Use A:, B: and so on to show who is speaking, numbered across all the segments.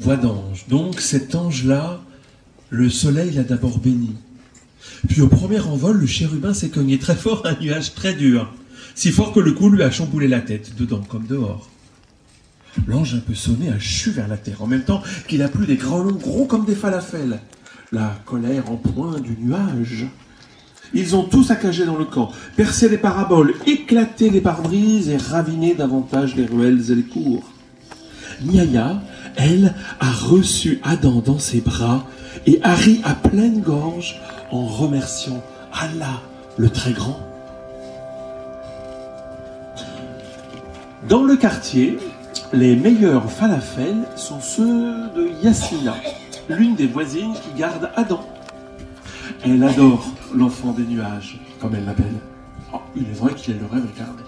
A: Voix d'ange. Donc cet ange-là, le soleil l'a d'abord béni. Puis au premier envol, le chérubin s'est cogné très fort à un nuage très dur, si fort que le coup lui a chamboulé la tête, dedans comme dehors. L'ange un peu sonné a chu vers la terre, en même temps qu'il a plu des grands gros comme des falafels. La colère en point du nuage. Ils ont tout saccagé dans le camp, percé les paraboles, éclaté les pare-brises et raviné davantage les ruelles et les cours. Miaïa, elle, a reçu Adam dans ses bras et a ri à pleine gorge en remerciant Allah le très grand. Dans le quartier, les meilleurs falafels sont ceux de Yasmina, l'une des voisines qui garde Adam. Elle adore l'enfant des nuages, comme elle l'appelle. Oh, il est vrai qu'il l'aurait regardé.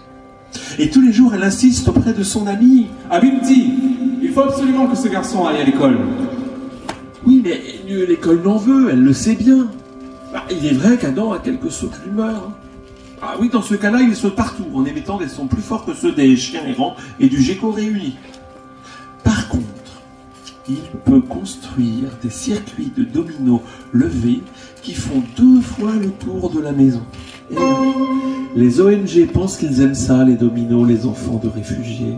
A: Et tous les jours, elle insiste auprès de son ami.
B: Habibti, il faut absolument que ce garçon aille à l'école.
A: Oui, mais l'école n'en veut, elle le sait bien. Bah, il est vrai qu'Adam a quelques sautes d'humeur. Ah oui, dans ce cas-là, il saute partout, en émettant des sons plus forts que ceux des chiens errants et du gecko réunis. Par contre, il peut construire des circuits de dominos levés qui font 2 fois le tour de la maison. Et les ONG pensent qu'ils aiment ça, les dominos, les enfants de réfugiés.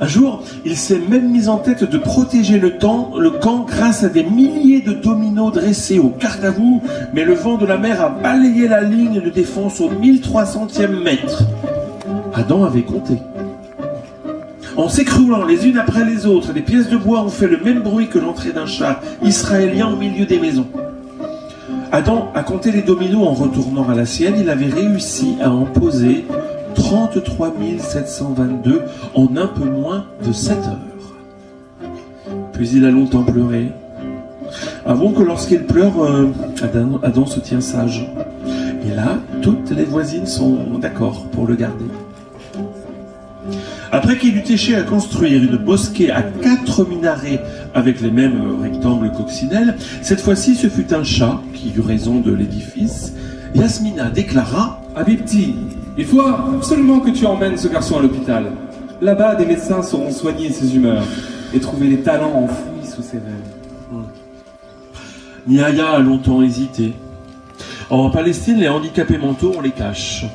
A: Un jour, il s'est même mis en tête de protéger le camp grâce à des milliers de dominos dressés au garde-à-vous, mais le vent de la mer a balayé la ligne de défense au 1300e mètre. Adam avait compté. En s'écroulant les unes après les autres, les pièces de bois ont fait le même bruit que l'entrée d'un char israélien au milieu des maisons. Adam a compté les dominos en retournant à la sienne. Il avait réussi à en poser 33 722 en un peu moins de 7 heures. Puis il a longtemps pleuré. Avant que lorsqu'il pleure, Adam se tient sage. Et là, toutes les voisines sont d'accord pour le garder. Après qu'il eut éché à construire une mosquée à 4 minarets avec les mêmes rectangles coccinelles, cette fois-ci ce fut un chat qui eut raison de l'édifice. Yasmina déclara «
B: Habibti, il faut absolument que tu emmènes ce garçon à l'hôpital. Là-bas, des médecins sauront soigner ses humeurs et trouver les talents enfouis sous ses veines. »
A: Miaïa a longtemps hésité. En Palestine, les handicapés mentaux, on les cache.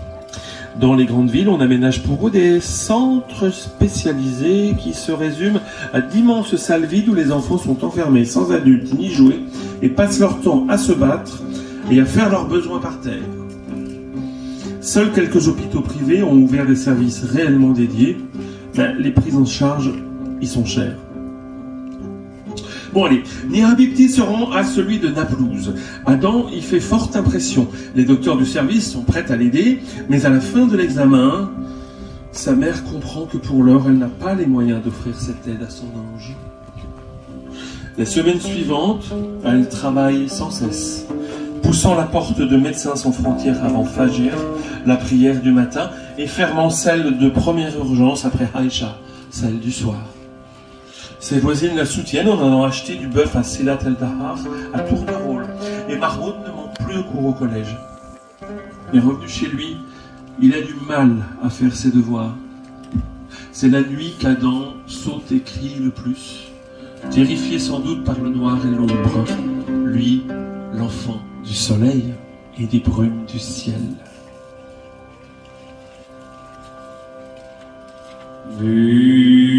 A: Dans les grandes villes, on aménage pour eux des centres spécialisés qui se résument à d'immenses salles vides où les enfants sont enfermés sans adultes ni jouets et passent leur temps à se battre et à faire leurs besoins par terre. Seuls quelques hôpitaux privés ont ouvert des services réellement dédiés, mais les prises en charge y sont chères. Bon allez, Habibti se rend à celui de Naplouse. Adam y fait forte impression. Les docteurs du service sont prêts à l'aider, mais à la fin de l'examen, sa mère comprend que pour l'heure, elle n'a pas les moyens d'offrir cette aide à son ange. Les semaines suivantes, elle travaille sans cesse, poussant la porte de Médecins sans frontières avant Fajr, la prière du matin, et fermant celle de première urgence après Aïcha, celle du soir. Ses voisines la soutiennent en allant acheter du bœuf à Silat el-Dahar à tour de rôle. Et Mahmoud ne manque plus de cours au collège. Mais revenu chez lui, il a du mal à faire ses devoirs. C'est la nuit qu'Adam saute et crie le plus, terrifié sans doute par le noir et l'ombre. Lui, l'enfant du soleil et des brumes du ciel.
B: Oui.